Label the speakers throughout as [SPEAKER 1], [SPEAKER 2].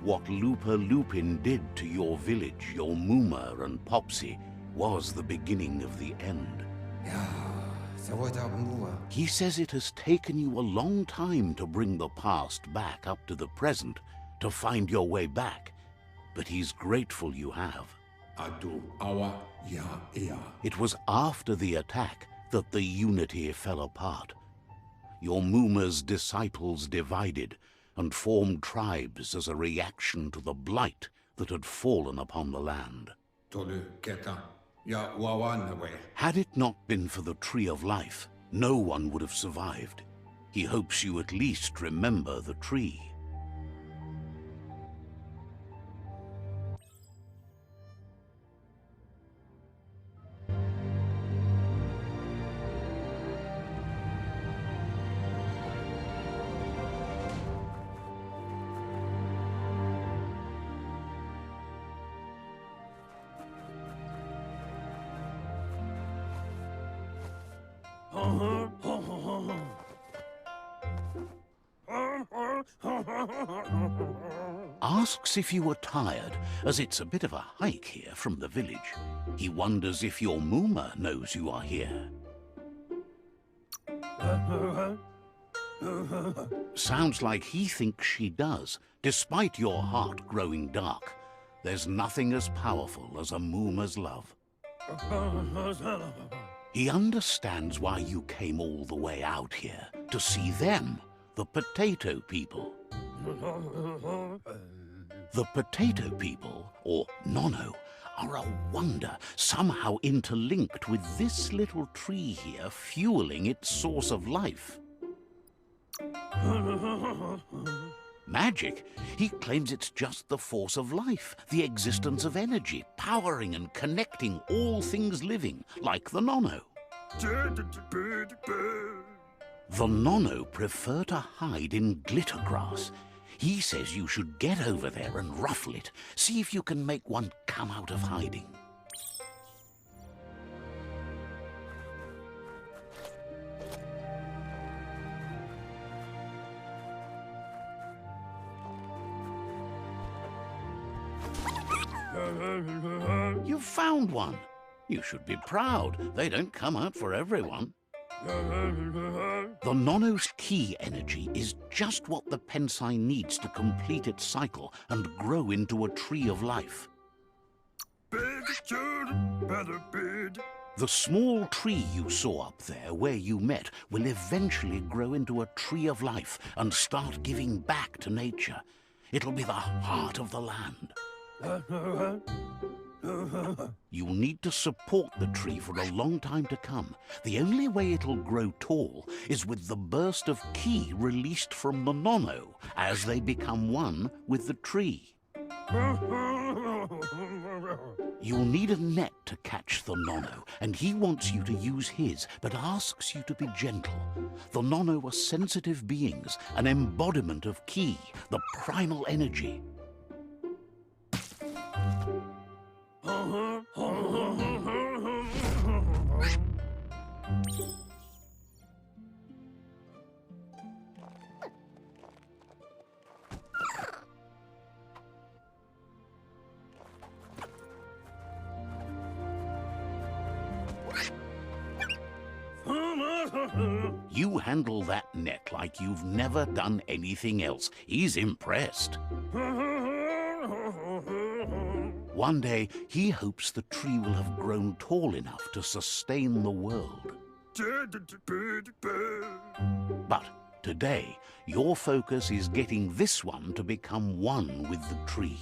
[SPEAKER 1] what Lupa Lupin did to your village, your Muma and Popsy, was the beginning of the end. He says it has taken you a long time to bring the past back up to the present, to find your way back, but he's grateful you have. It was after the attack that the unity fell apart. Your Muma's disciples divided and formed tribes as a reaction to the blight that had fallen upon the land. Had it not been for the Tree of Life, no one would have survived. He hopes you at least remember the tree. Asks if you are tired, as it's a bit of a hike here from the village. He wonders if your Muma knows you are here. Sounds like he thinks she does, despite your heart growing dark. There's nothing as powerful as a Muma's love. He understands why you came all the way out here, to see them, the potato people. The potato people, or Nono, are a wonder, somehow interlinked with this little tree here fueling its source of life. Magic? He claims it's just the force of life, the existence of energy, powering and connecting all things living, like the Nono. The Nono prefer to hide in glitter grass. He says you should get over there and ruffle it. See if you can make one come out of hiding. You've found one. You should be proud. They don't come out for everyone. The Nono's key energy is just what the Pensai needs to complete its cycle and grow into a tree of life. The small tree you saw up there where you met will eventually grow into a tree of life and start giving back to nature. It'll be the heart of the land. You'll need to support the tree for a long time to come. The only way it'll grow tall is with the burst of ki released from the Nono as they become one with the tree. You'll need a net to catch the Nono, and he wants you to use his, but asks you to be gentle. The Nono are sensitive beings, an embodiment of ki, the primal energy. You handle that net like you've never done anything else. He's impressed. One day, he hopes the tree will have grown tall enough to sustain the world. But today, your focus is getting this one to become one with the tree.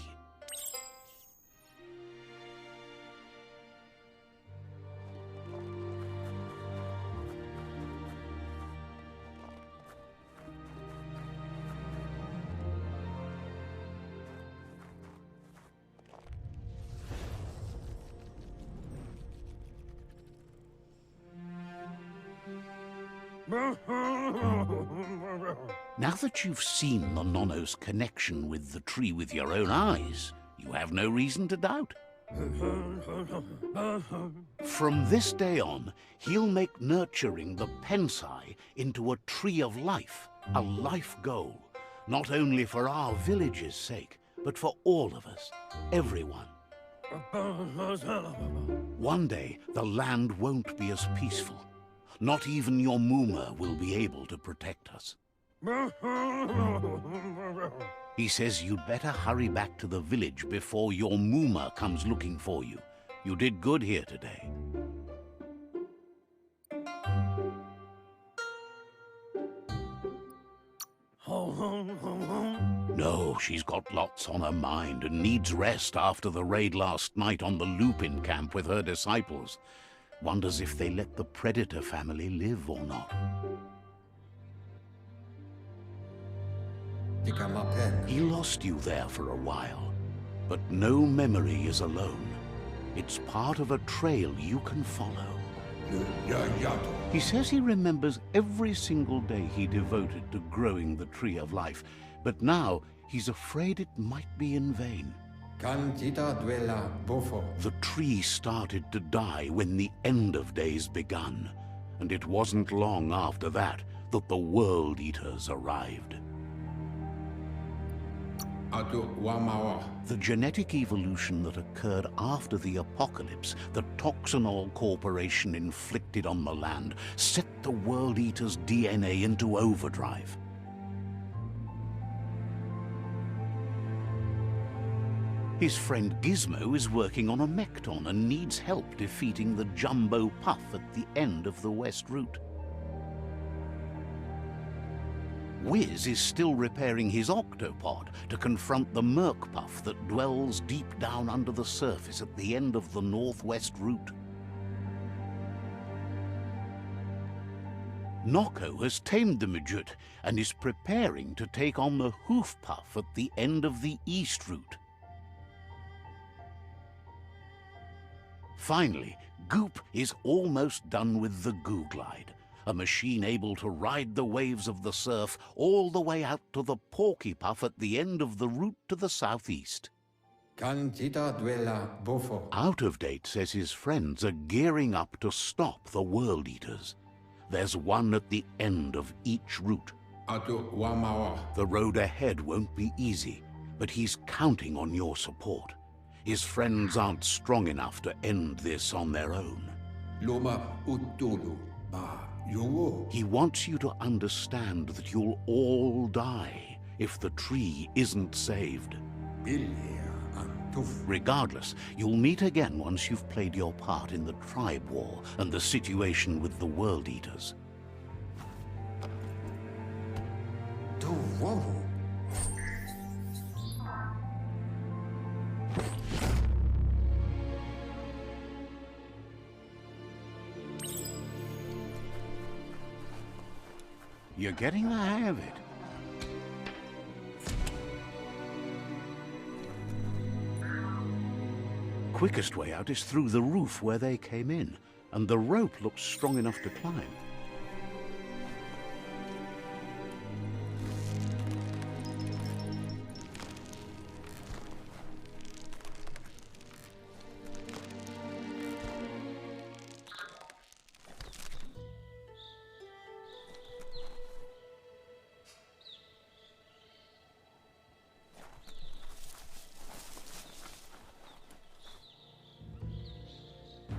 [SPEAKER 1] Now that you've seen the Nono's connection with the tree with your own eyes, you have no reason to doubt. From this day on, he'll make nurturing the Pensai into a tree of life, a life goal, not only for our village's sake, but for all of us, everyone. One day, the land won't be as peaceful. Not even your Mooma will be able to protect us. He says you'd better hurry back to the village before your Mooma comes looking for you. You did good here today. No, she's got lots on her mind and needs rest after the raid last night on the Lupin camp with her disciples. Wonders if they let the Predator family live or not. He lost you there for a while, but no memory is alone. It's part of a trail you can follow. He says he remembers every single day he devoted to growing the Tree of Life, but now he's afraid it might be in vain. The tree started to die when the end of days begun, and it wasn't long after that that the World Eaters arrived. The genetic evolution that occurred after the apocalypse that Toxanol Corporation inflicted on the land set the World Eater's DNA into overdrive. His friend Gizmo is working on a Mekton and needs help defeating the Jumbo Puff at the end of the West Route. Wiz is still repairing his octopod to confront the Merc Puff that dwells deep down under the surface at the end of the Northwest Route. Nocco has tamed the Midget and is preparing to take on the Hoof Puff at the end of the East Route. Finally, Goop is almost done with the Goo Glide, a machine able to ride the waves of the surf all the way out to the Porky Puff at the end of the route to the southeast. Out of Date says his friends are gearing up to stop the World Eaters. There's one at the end of each route. The road ahead won't be easy, but he's counting on your support. His friends aren't strong enough to end this on their own. He wants you to understand that you'll all die if the tree isn't saved. Regardless, you'll meet again once you've played your part in the tribe war and the situation with the World Eaters. You're getting the hang of it. Quickest way out is through the roof where they came in, and the rope looks strong enough to climb.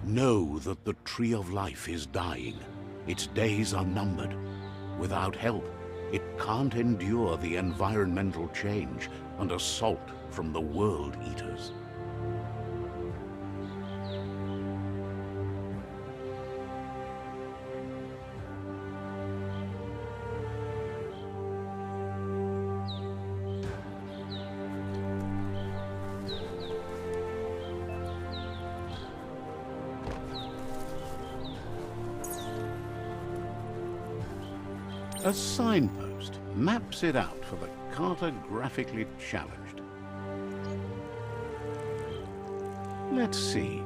[SPEAKER 1] Know that the Tree of Life is dying. Its days are numbered. Without help, it can't endure the environmental change and assault from the World Eaters. A signpost maps it out for the cartographically challenged. Let's see.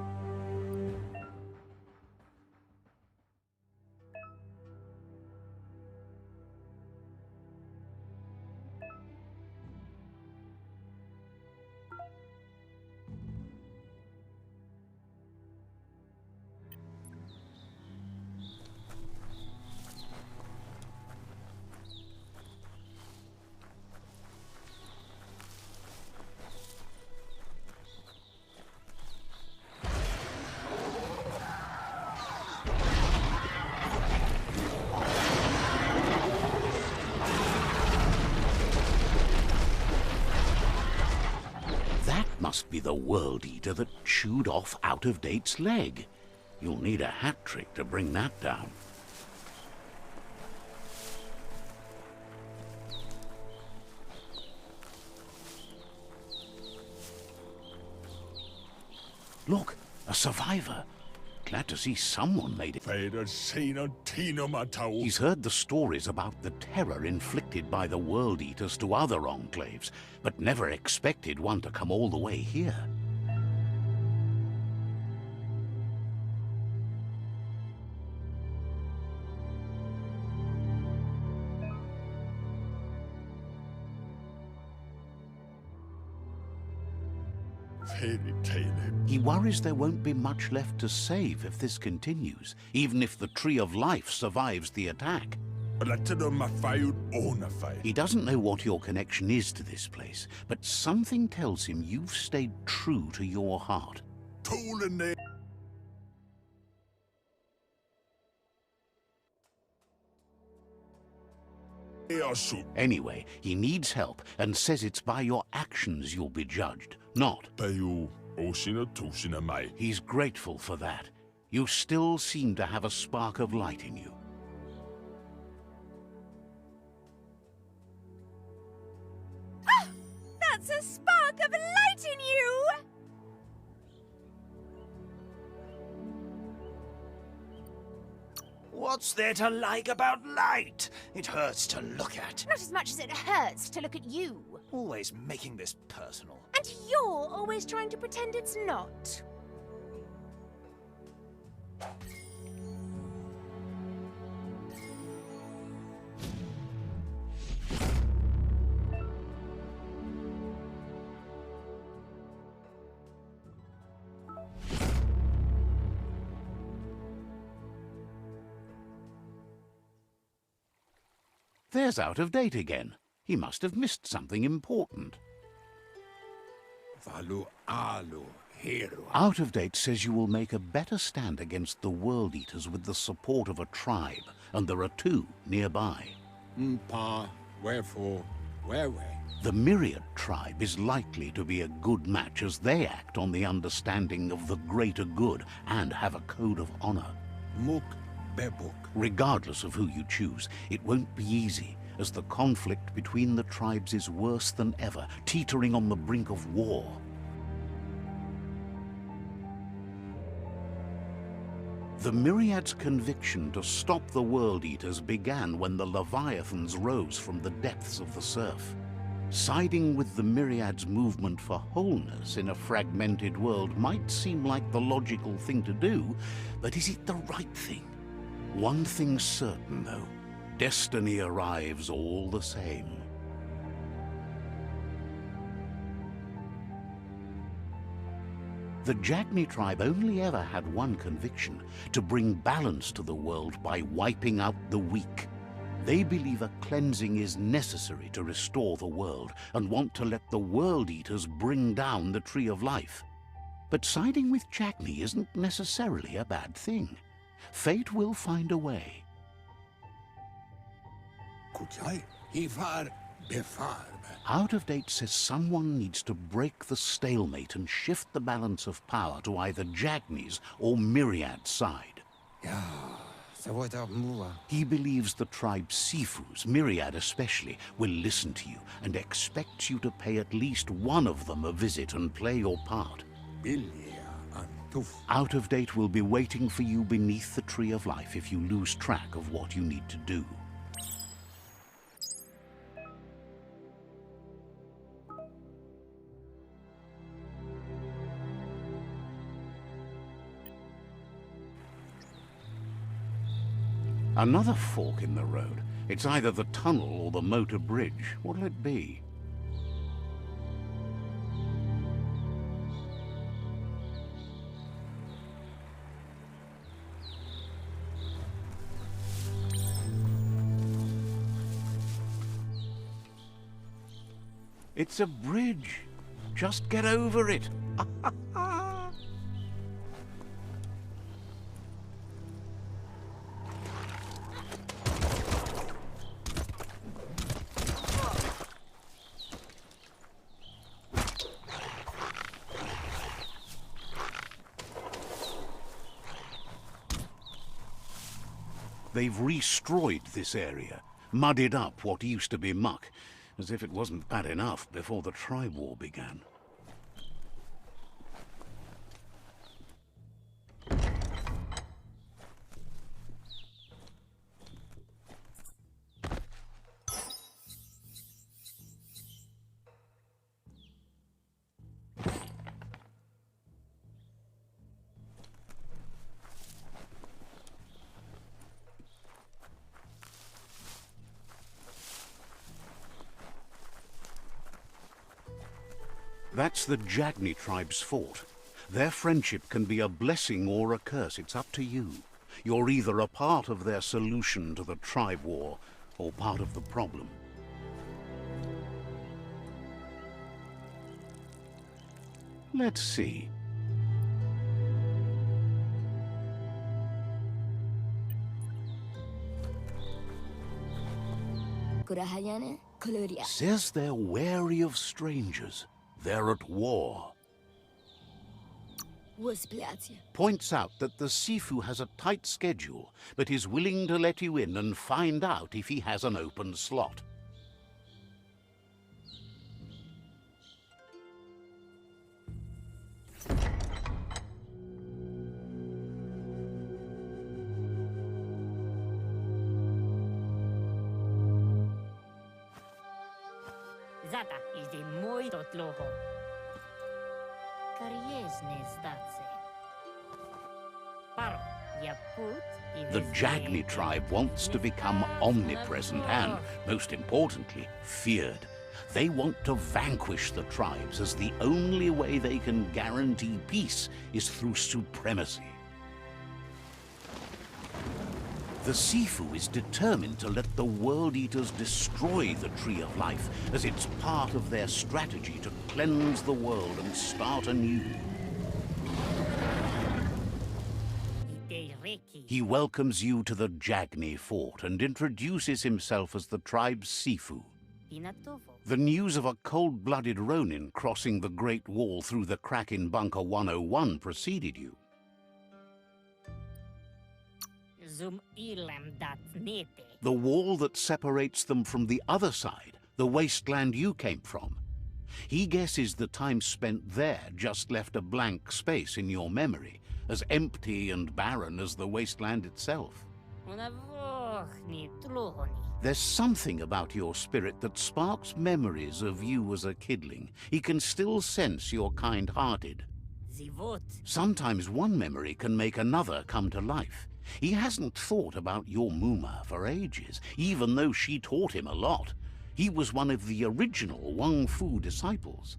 [SPEAKER 1] That must be the World Eater that chewed off Out-of-Date's leg. You'll need a hat trick to bring that down. Look, a survivor. Glad to see someone made it. He's heard the stories about the terror inflicted by the World Eaters to other enclaves, but never expected one to come all the way here. He worries there won't be much left to save if this continues, even if the Tree of Life survives the attack. He doesn't know what your connection is to this place, but something tells him you've stayed true to your heart. Anyway, he needs help and says it's by your actions you'll be judged, not. He's grateful for that. You still seem to have a spark of light in you.
[SPEAKER 2] Ah! That's a spark of light in you!
[SPEAKER 3] What's there to like about light? It hurts to look at.
[SPEAKER 2] Not as much as it hurts to look at you.
[SPEAKER 3] Always making this personal.
[SPEAKER 2] And you're always trying to pretend it's not.
[SPEAKER 1] There's Out-of-Date again. He must have missed something important. Out-of-Date says you will make a better stand against the World Eaters with the support of a tribe, and there are two nearby.
[SPEAKER 4] Wherefore, where?
[SPEAKER 1] The Myriad tribe is likely to be a good match as they act on the understanding of the greater good and have a code of honor. Regardless of who you choose, it won't be easy, as the conflict between the tribes is worse than ever, teetering on the brink of war. The Myriad's conviction to stop the World Eaters began when the Leviathans rose from the depths of the surf. Siding with the Myriad's movement for wholeness in a fragmented world might seem like the logical thing to do, but is it the right thing? One thing's certain, though. Destiny arrives all the same. The Jagni tribe only ever had one conviction: to bring balance to the world by wiping out the weak. They believe a cleansing is necessary to restore the world, and want to let the World Eaters bring down the Tree of Life. But siding with Jagni isn't necessarily a bad thing. Fate will find a way. Out-of-Date says someone needs to break the stalemate and shift the balance of power to either Jagni's or Myriad's side. He believes the tribe Sifus, Myriad especially, will listen to you and expects you to pay at least one of them a visit and play your part. Out-of-Date will be waiting for you beneath the Tree of Life if you lose track of what you need to do. Another fork in the road. It's either the tunnel or the motor bridge. What'll it be? It's a bridge. Just get over it. They've destroyed this area, muddied up what used to be muck, as if it wasn't bad enough before the tribe war began. That's the Jagni tribe's fort. Their friendship can be a blessing or a curse. It's up to you. You're either a part of their solution to the tribe war, or part of the problem. Let's see. Says they're wary of strangers. They're at war. Points out that the Sifu has a tight schedule, but is willing to let you in and find out if he has an open slot.
[SPEAKER 4] Zata is the mój totloho. Kariezne zdace. Paro, ja put
[SPEAKER 1] The Jagni tribe wants to become omnipresent and, most importantly, feared. They want to vanquish the tribes, as the only way they can guarantee peace is through supremacy. The Sifu is determined to let the World Eaters destroy the Tree of Life, as it's part of their strategy to cleanse the world and start anew. He welcomes you to the Jagni fort and introduces himself as the tribe's Sifu. The news of a cold-blooded Ronin crossing the Great Wall through the crack in Bunker 101 preceded you. The wall that separates them from the other side, the wasteland you came from. He guesses the time spent there just left a blank space in your memory, as empty and barren as the wasteland itself. There's something about your spirit that sparks memories of you as a kidling. He can still sense you're kind-hearted. Sometimes one memory can make another come to life. He hasn't thought about your Muma for ages, even though she taught him a lot. He was one of the original Wang Fu disciples.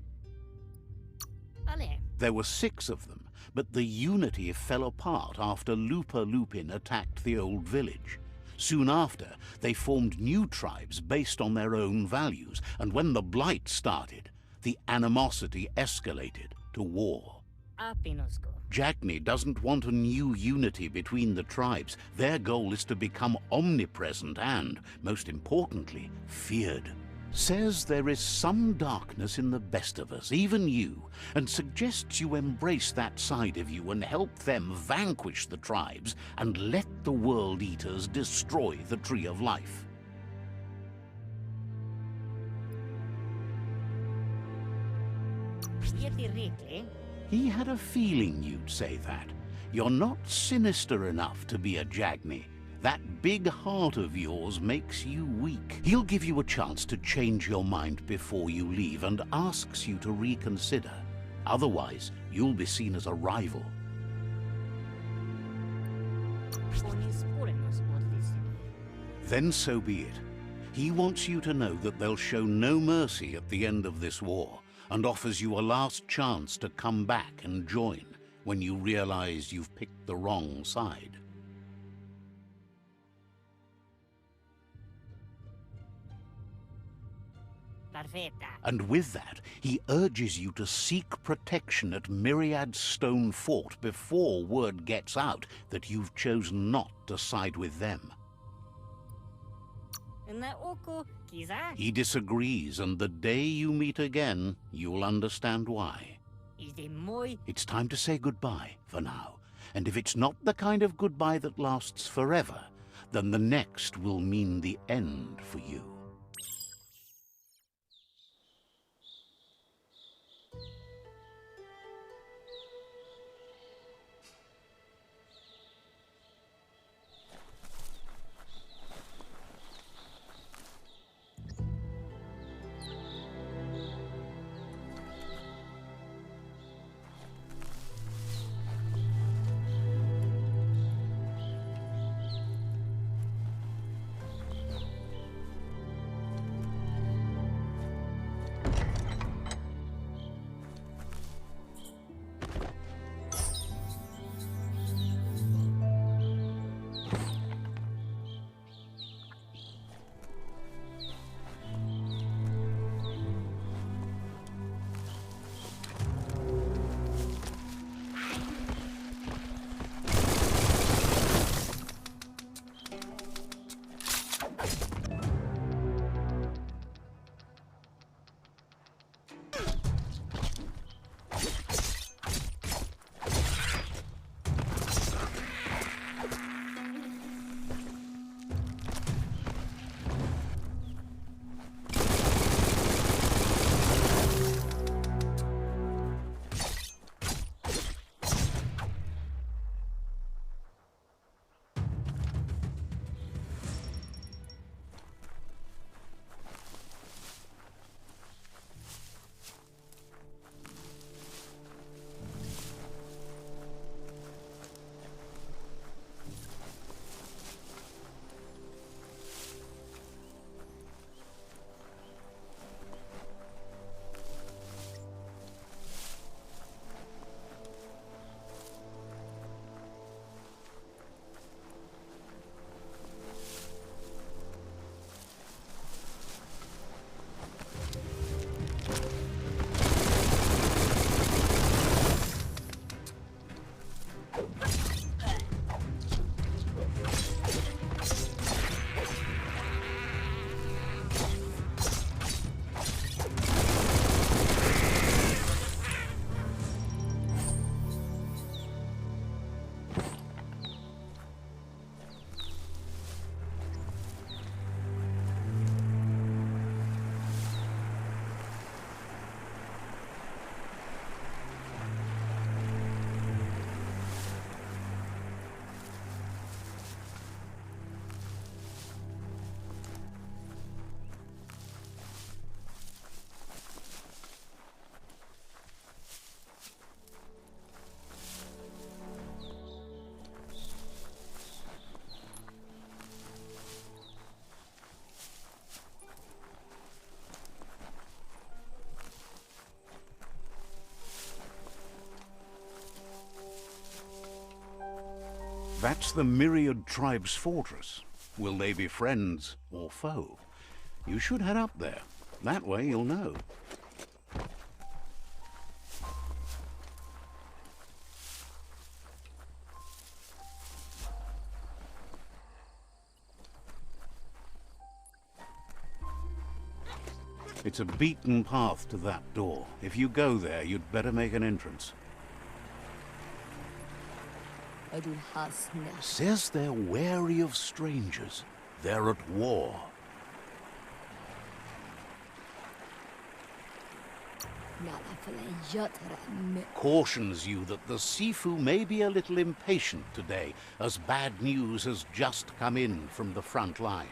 [SPEAKER 1] There were 6 of them, but the unity fell apart after Lupa Lupin attacked the old village. Soon after, they formed new tribes based on their own values, and when the Blight started, the animosity escalated to war. Jagni doesn't want a new unity between the tribes. Their goal is to become omnipresent and, most importantly, feared. Says there is some darkness in the best of us, even you, and suggests you embrace that side of you and help them vanquish the tribes and let the World Eaters destroy the Tree of Life. He had a feeling you'd say that. You're not sinister enough to be a Jagni. That big heart of yours makes you weak. He'll give you a chance to change your mind before you leave and asks you to reconsider. Otherwise, you'll be seen as a rival. Then so be it. He wants you to know that they'll show no mercy at the end of this war, and offers you a last chance to come back and join when you realize you've picked the wrong side. And with that, he urges you to seek protection at Myriad Stone Fort before word gets out that you've chosen not to side with them. He disagrees, and the day you meet again, you'll understand why. It's time to say goodbye for now, and if it's not the kind of goodbye that lasts forever, then the next will mean the end for you. That's the Myriad Tribe's fortress. Will they be friends or foe? You should head up there. That way you'll know. It's a beaten path to that door. If you go there, you'd better make an entrance. Says they're wary of strangers. They're at war. Cautions you that the Sifu may be a little impatient today, as bad news has just come in from the front line.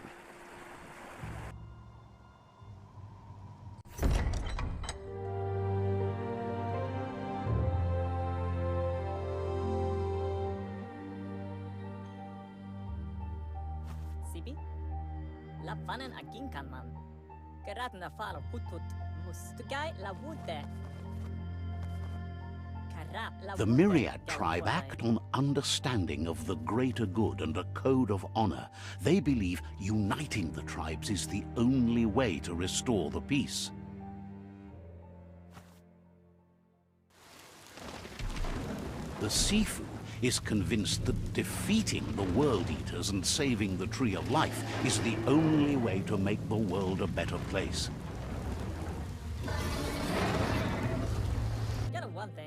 [SPEAKER 4] Lapanen aginkanman. Karatna falo putut mustugai la wute.
[SPEAKER 1] The Myriad tribe act on understanding of the greater good and a code of honor. They believe uniting the tribes is the only way to restore the peace. The Sifu is convinced that defeating the World Eaters and saving the Tree of Life is the only way to make the world a better place.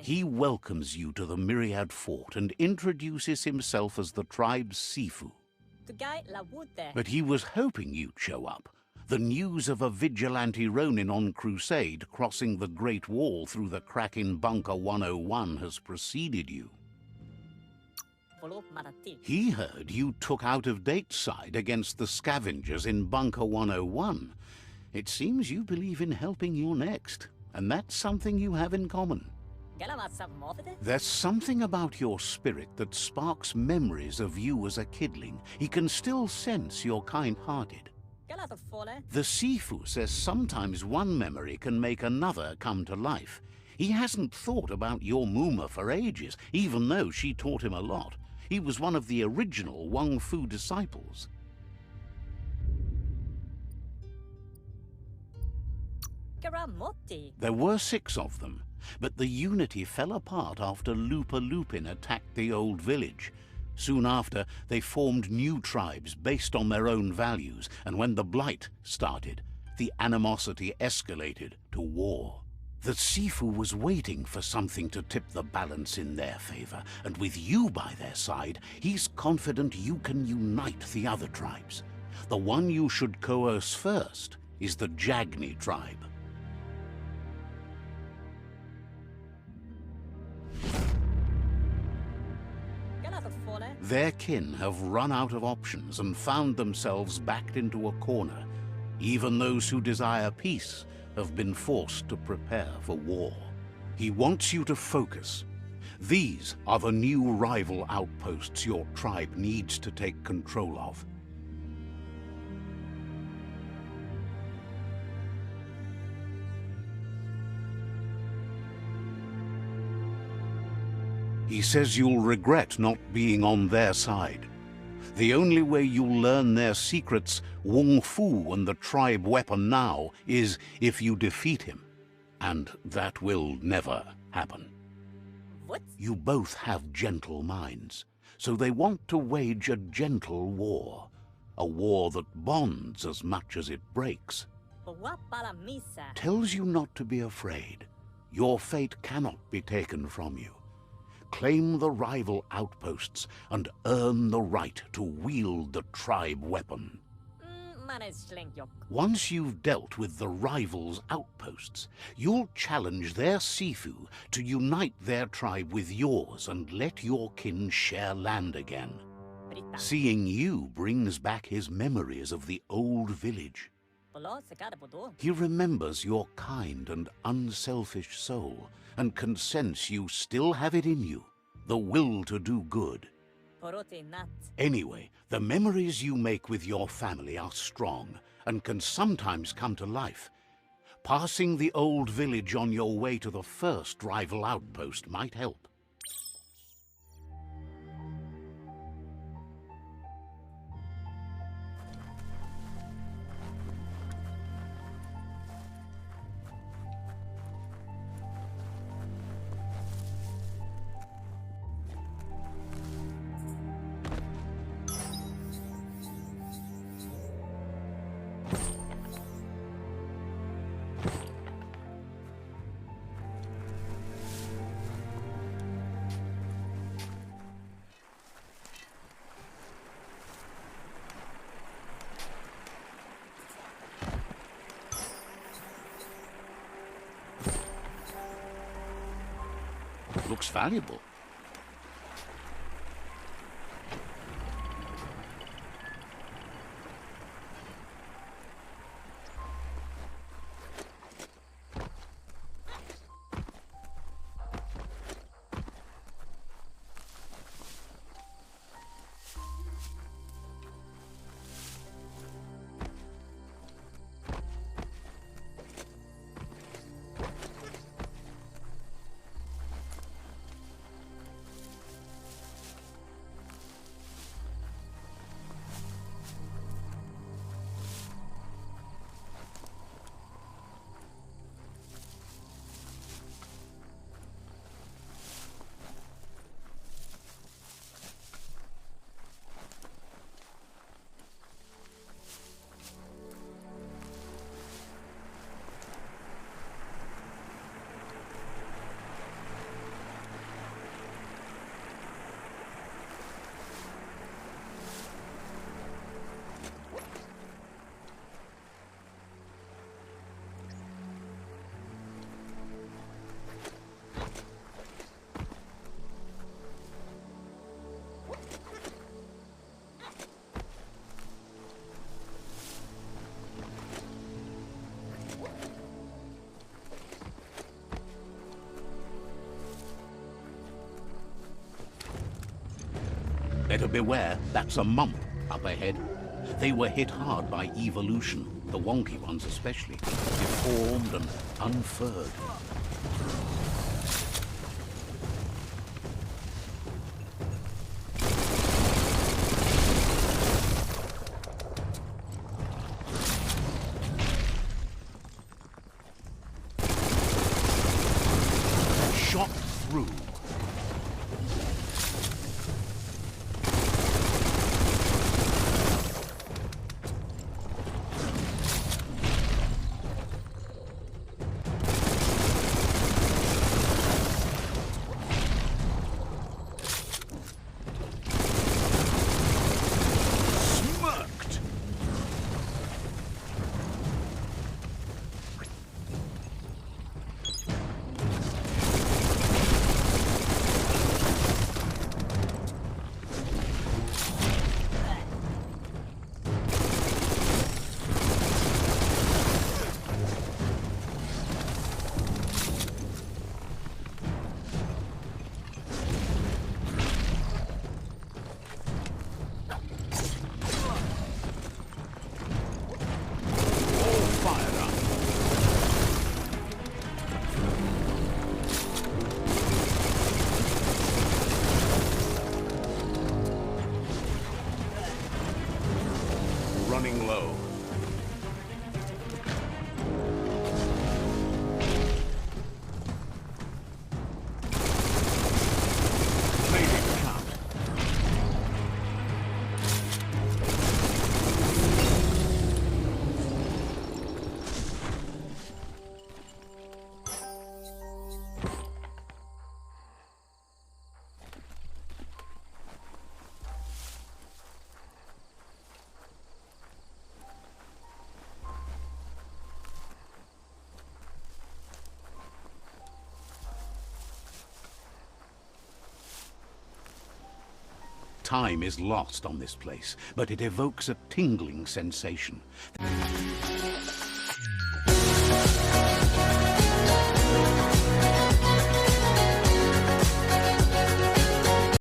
[SPEAKER 1] He welcomes you to the Myriad Fort and introduces himself as the tribe's Sifu.
[SPEAKER 4] Mustugai la wute.
[SPEAKER 1] But he was hoping you'd show up. The news of a vigilante Ronin on crusade crossing the Great Wall through the crack in Bunker 101 has preceded you.
[SPEAKER 4] Volo marati.
[SPEAKER 1] He heard you took out-of-date side against the scavengers in Bunker 101. It seems you believe in helping your next, and that's something you have in common.
[SPEAKER 4] Galamasa mofete.
[SPEAKER 1] There's something about your spirit that sparks memories of you as a kidling. He can still sense you're kind-hearted.
[SPEAKER 4] Galato fole.
[SPEAKER 1] The Sifu says sometimes one memory can make another come to life. He hasn't thought about your Muma for ages, even though she taught him a lot. He was one of the original Wang Fu disciples.
[SPEAKER 4] Garamoti.
[SPEAKER 1] There were 6 of them, but the unity fell apart after Lupa Lupin attacked the old village. Soon after, they formed new tribes based on their own values, and when the Blight started, the animosity escalated to war. The Sifu was waiting for something to tip the balance in their favor, and with you by their side, he's confident you can unite the other tribes. The one you should coerce first is the Jagni tribe.
[SPEAKER 4] Galato fole.
[SPEAKER 1] Their kin have run out of options and found themselves backed into a corner. Even those who desire peace have been forced to prepare for war. He wants you to focus. These are the new rival outposts your tribe needs to take control of. He says you'll regret not being on their side. The only way you'll learn their secrets, Wung Fu and the tribe weapon now, is if you defeat him. And that will never happen.
[SPEAKER 4] What?
[SPEAKER 1] You both have gentle minds, so they want to wage a gentle war. A war that bonds as much as it breaks.
[SPEAKER 4] Wapala misa.
[SPEAKER 1] Tells you not to be afraid. Your fate cannot be taken from you. Claim the rival outposts and earn the right to wield the tribe weapon.
[SPEAKER 4] Manes slengjok.
[SPEAKER 1] Once you've dealt with the rivals' outposts, you'll challenge their Sifu to unite their tribe with yours and let your kin share land again.
[SPEAKER 4] Brita.
[SPEAKER 1] Seeing you brings back his memories of the old village.
[SPEAKER 4] Polo sekada bodo.
[SPEAKER 1] He remembers your kind and unselfish soul and can sense you still have it in you, the will to do good.
[SPEAKER 4] Porote nat.
[SPEAKER 1] Anyway, the memories you make with your family are strong and can sometimes come to life. Passing the old village on your way to the first rival outpost might help. Looks valuable. Better beware, that's a mump up ahead. They were hit hard by evolution, the wonky ones especially, deformed and unfurred. Shot through. Smirked. All fired up. Running low. Made it count. Time is lost on this place, but it evokes a tingling sensation.